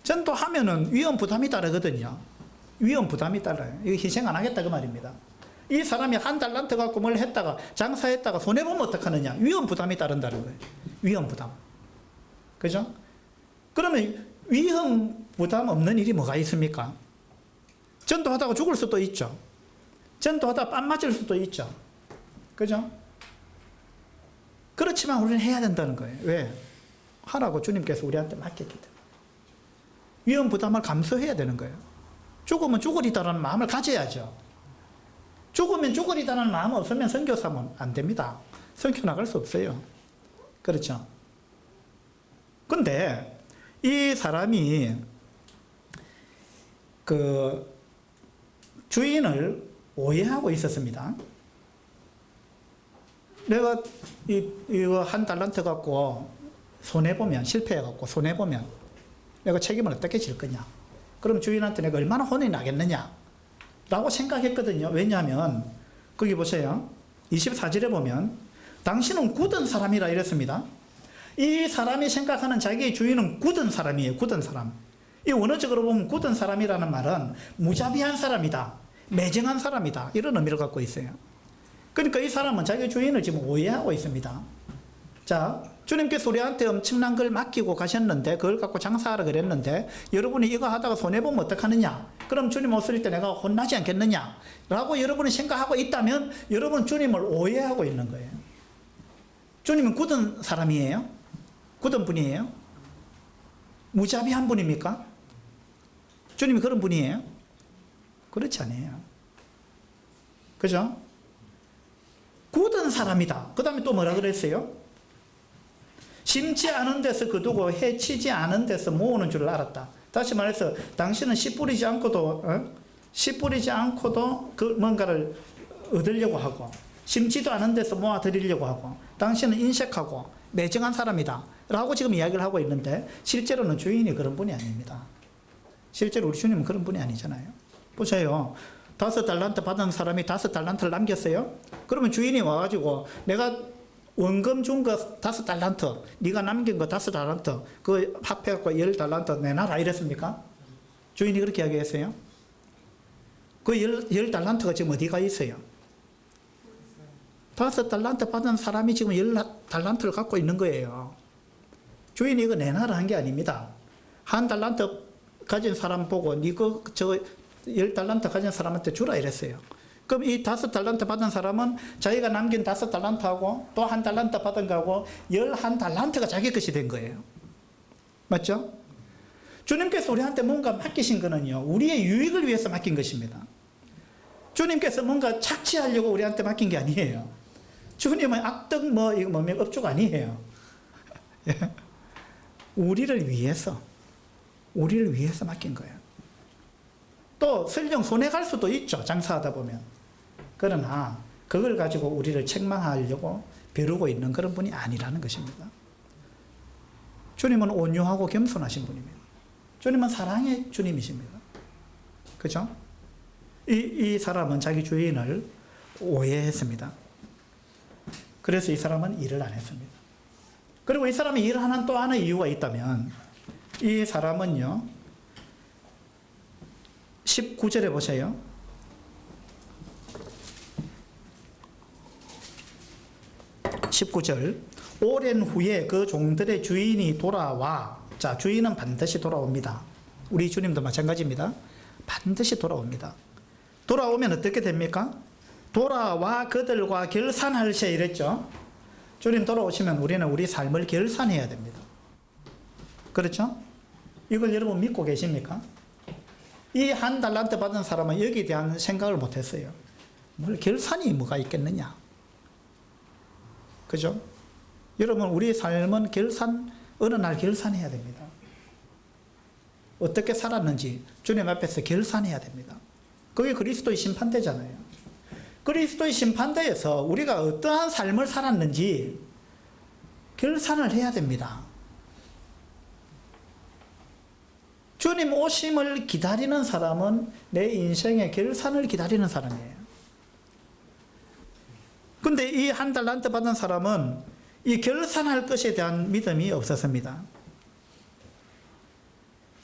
전도하면은 위험 부담이 따르거든요. 위험 부담이 따라요. 이거 희생 안 하겠다 그 말입니다. 이 사람이 1달란트 갖고 뭘 했다가 장사했다가 손해보면 어떡하느냐. 위험 부담이 따른다는 거예요. 위험 부담. 그죠? 그러면 위험 부담 없는 일이 뭐가 있습니까? 전도하다가 죽을 수도 있죠. 전도하다가 뺨 맞을 수도 있죠. 그죠? 그렇지만 우리는 해야 된다는 거예요. 왜? 하라고 주님께서 우리한테 맡겼기 때문에. 위험 부담을 감수해야 되는 거예요. 죽으면 죽으리다라는 마음을 가져야죠. 죽으면 죽으리다라는 마음 없으면 선교사면 안 됩니다. 선교 나갈 수 없어요. 그렇죠? 근데 이 사람이 그 주인을 오해하고 있었습니다. 내가 이거 1달란트 갖고 손해보면, 실패해갖고 손해보면 내가 책임을 어떻게 질 거냐. 그럼 주인한테 내가 얼마나 혼이 나겠느냐. 라고 생각했거든요. 왜냐하면 거기 보세요. 24절에 보면 당신은 굳은 사람이라 이랬습니다. 이 사람이 생각하는 자기의 주인은 굳은 사람이에요. 굳은 사람. 이 원어적으로 보면 굳은 사람이라는 말은 무자비한 사람이다. 매정한 사람이다. 이런 의미를 갖고 있어요. 그러니까 이 사람은 자기 주인을 지금 오해하고 있습니다. 자, 주님께서 우리한테 엄청난 걸 맡기고 가셨는데 그걸 갖고 장사하라 그랬는데 여러분이 이거 하다가 손해보면 어떡하느냐. 그럼 주님 없을 때 내가 혼나지 않겠느냐 라고 여러분이 생각하고 있다면 여러분 주님을 오해하고 있는 거예요. 주님은 굳은 사람이에요? 굳은 분이에요? 무자비한 분입니까? 주님이 그런 분이에요? 그렇지 않아요. 그죠? 굳은 사람이다. 그 다음에 또 뭐라 그랬어요? 심지 않은 데서 거두고 해치지 않은 데서 모으는 줄 알았다. 다시 말해서 당신은 씨 뿌리지 않고도 그 뭔가를 얻으려고 하고 심지도 않은 데서 모아드리려고 하고 당신은 인색하고 매정한 사람이다 라고 지금 이야기를 하고 있는데 실제로는 주인이 그런 분이 아닙니다. 실제로 우리 주님은 그런 분이 아니잖아요. 보세요. 5달란트 받은 사람이 5달란트를 남겼어요. 그러면 주인이 와가지고 내가 원금 준 거 5달란트, 네가 남긴 거 5달란트, 그 합해갖고 10달란트 내놔라 이랬습니까? 주인이 그렇게 이야기했어요. 그 10달란트가 지금 어디가 있어요? 5달란트 받은 사람이 지금 10달란트를 갖고 있는 거예요. 주인이 이거 내놔라 한 게 아닙니다. 1달란트 가진 사람 보고 이거 저 10달란트 가진 사람한테 주라 이랬어요. 그럼 이 5달란트 받은 사람은 자기가 남긴 5달란트하고 또 1달란트 받은 거하고 11달란트가 자기 것이 된 거예요. 맞죠? 주님께서 우리한테 뭔가 맡기신 거는요, 우리의 유익을 위해서 맡긴 것입니다. 주님께서 뭔가 착취하려고 우리한테 맡긴 게 아니에요. 주님은 악덕 업주가 아니에요. 우리를 위해서 맡긴 거예요. 또 설령 손해 갈 수도 있죠, 장사하다 보면. 그러나 그걸 가지고 우리를 책망하려고 벼르고 있는 그런 분이 아니라는 것입니다. 주님은 온유하고 겸손하신 분입니다. 주님은 사랑의 주님이십니다. 그죠? 이 사람은 자기 주인을 오해했습니다. 그래서 이 사람은 일을 안 했습니다. 그리고 이 사람이 일을 하는 또 하나의 이유가 있다면, 이 사람은요, 19절에 보세요. 19절. 오랜 후에 그 종들의 주인이 돌아와. 자, 주인은 반드시 돌아옵니다. 우리 주님도 마찬가지입니다. 반드시 돌아옵니다. 돌아오면 어떻게 됩니까? 돌아와 그들과 결산할세 이랬죠. 주님 돌아오시면 우리는 우리 삶을 결산해야 됩니다. 그렇죠? 이걸 여러분 믿고 계십니까? 이 1달란트 받은 사람은 여기에 대한 생각을 못했어요. 뭘 결산이 뭐가 있겠느냐. 그죠? 여러분, 우리 삶은 어느 날 결산해야 됩니다. 어떻게 살았는지 주님 앞에서 결산해야 됩니다. 그게 그리스도의 심판대잖아요. 그리스도의 심판대에서 우리가 어떠한 삶을 살았는지 결산을 해야 됩니다. 주님 오심을 기다리는 사람은 내 인생의 결산을 기다리는 사람이에요. 근데 이 1달란트 받은 사람은 이 결산할 것에 대한 믿음이 없었습니다.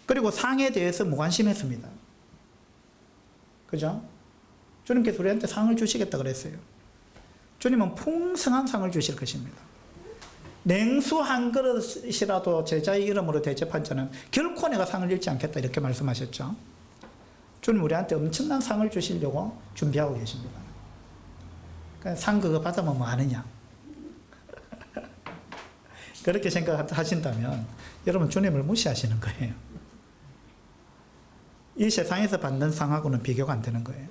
그리고 상에 대해서 무관심했습니다. 그죠? 주님께서 우리한테 상을 주시겠다 그랬어요. 주님은 풍성한 상을 주실 것입니다. 냉수 한 그릇이라도 제자의 이름으로 대접한 자는 결코 내가 상을 잃지 않겠다 이렇게 말씀하셨죠. 주님 우리한테 엄청난 상을 주시려고 준비하고 계십니다. 그러니까 상 그거 받으면 뭐 하느냐. 그렇게 생각하신다면 여러분 주님을 무시하시는 거예요. 이 세상에서 받는 상하고는 비교가 안 되는 거예요.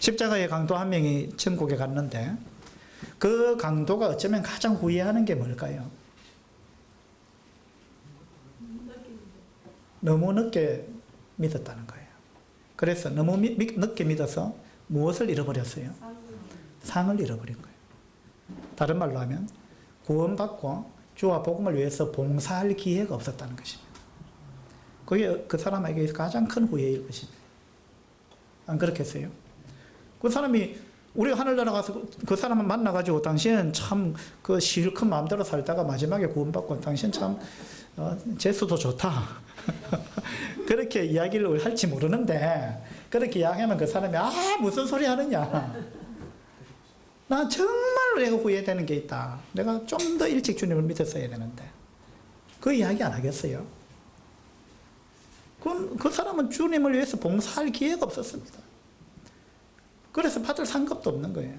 십자가의 강도 한 명이 천국에 갔는데 그 강도가 어쩌면 가장 후회하는 게 뭘까요? 너무 늦게 믿었다는 거예요. 그래서 너무 늦게 믿어서 무엇을 잃어버렸어요? 상을 잃어버린 거예요. 다른 말로 하면 구원받고 주와 복음을 위해서 봉사할 기회가 없었다는 것입니다. 그게 그 사람에게 가장 큰 후회일 것입니다. 안 그렇겠어요? 그 사람이 우리가 하늘나라 가서 그 사람을 만나가지고 당신은 참 그 실컷 마음대로 살다가 마지막에 구원받고 당신 참 재수도 좋다. 그렇게 이야기를 할지 모르는데 그렇게 이야기하면 그 사람이 무슨 소리 하느냐. 나 정말로 내가 후회되는 게 있다. 내가 좀 더 일찍 주님을 믿었어야 되는데. 그 이야기 안 하겠어요? 그 사람은 주님을 위해서 봉사할 기회가 없었습니다. 그래서 받을 상급도 없는 거예요.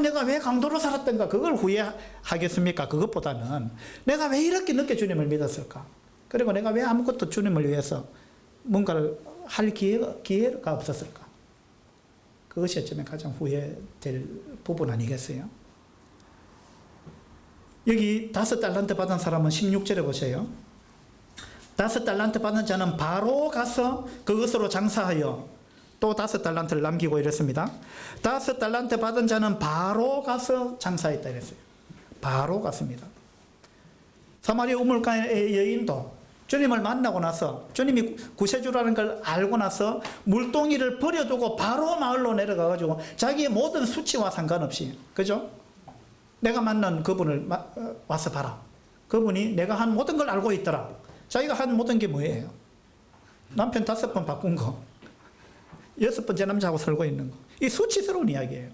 내가 왜 강도로 살았던가 그걸 후회하겠습니까? 그것보다는 내가 왜 이렇게 늦게 주님을 믿었을까? 그리고 내가 왜 아무것도 주님을 위해서 뭔가를 할 기회가 없었을까? 그것이 어쩌면 가장 후회될 부분 아니겠어요? 여기 5달란트 받은 사람은 16절에 보세요. 5달란트 받은 자는 바로 가서 그것으로 장사하여 또 5달란트를 남기고 이랬습니다. 5달란트 받은 자는 바로 가서 장사했다 이랬어요. 바로 갔습니다. 사마리아 우물가의 여인도 주님을 만나고 나서 주님이 구세주라는 걸 알고 나서 물동이를 버려두고 바로 마을로 내려가가지고 자기의 모든 수치와 상관없이, 그죠? 내가 만난 그분을 와서 봐라. 그분이 내가 한 모든 걸 알고 있더라. 자기가 한 모든 게 뭐예요? 남편 5번 바꾼 거, 6번째 남자하고 살고 있는 거, 이 수치스러운 이야기예요.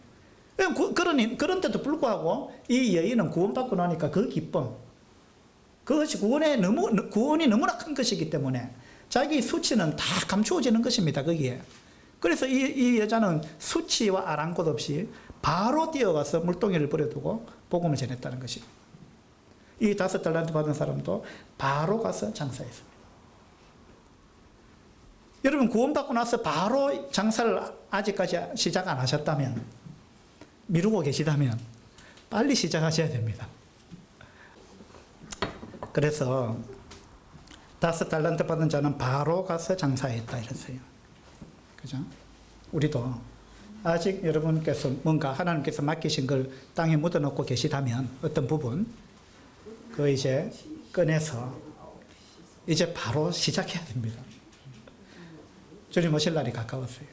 그런데도 불구하고 이 여인은 구원받고 나니까 그 기쁨, 그것이 구원이 너무나 큰 것이기 때문에 자기 수치는 다 감추어지는 것입니다. 거기에. 그래서 이 여자는 수치와 아랑곳 없이 바로 뛰어가서 물동이를 버려두고 복음을 전했다는 것이. 이 5달란트 받은 사람도 바로 가서 장사했습니다. 여러분, 구원받고 나서 바로 장사를 아직까지 시작 안 하셨다면, 미루고 계시다면 빨리 시작하셔야 됩니다. 그래서 5달란트 받은 자는 바로 가서 장사했다 이랬어요. 그죠? 우리도 아직 여러분께서 뭔가 하나님께서 맡기신 걸 땅에 묻어놓고 계시다면 어떤 부분 그거 이제 꺼내서 이제 바로 시작해야 됩니다. 주님 오실 날이 가까웠어요.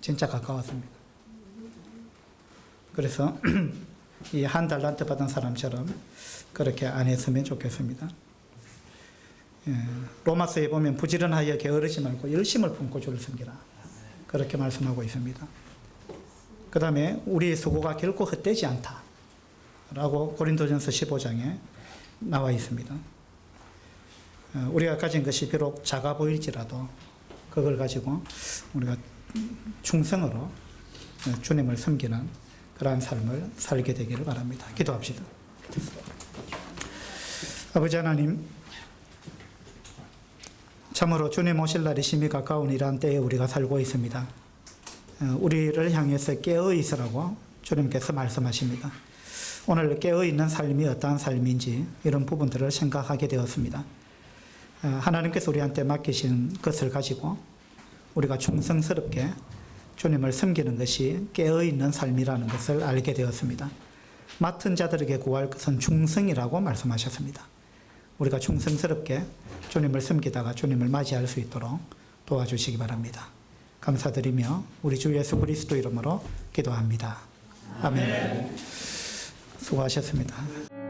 진짜 가까웠습니다. 그래서 이 1달란트 받은 사람처럼 그렇게 안 했으면 좋겠습니다. 로마서에 보면 부지런하여 게으르지 말고 열심을 품고 주를 섬기라. 그렇게 말씀하고 있습니다. 그 다음에 우리의 수고가 결코 헛되지 않다. 라고 고린도전서 15장에 나와 있습니다. 우리가 가진 것이 비록 작아 보일지라도 그걸 가지고 우리가 충성으로 주님을 섬기는 그러한 삶을 살게 되기를 바랍니다. 기도합시다. 아버지 하나님, 참으로 주님 오실 날이 심히 가까운 이러한 때에 우리가 살고 있습니다. 우리를 향해서 깨어있으라고 주님께서 말씀하십니다. 오늘 깨어있는 삶이 어떠한 삶인지 이런 부분들을 생각하게 되었습니다. 하나님께서 우리한테 맡기신 것을 가지고 우리가 충성스럽게 주님을 섬기는 것이 깨어있는 삶이라는 것을 알게 되었습니다. 맡은 자들에게 구할 것은 충성이라고 말씀하셨습니다. 우리가 충성스럽게 주님을 섬기다가 주님을 맞이할 수 있도록 도와주시기 바랍니다. 감사드리며 우리 주 예수 그리스도 이름으로 기도합니다. 아멘. 수고하셨습니다.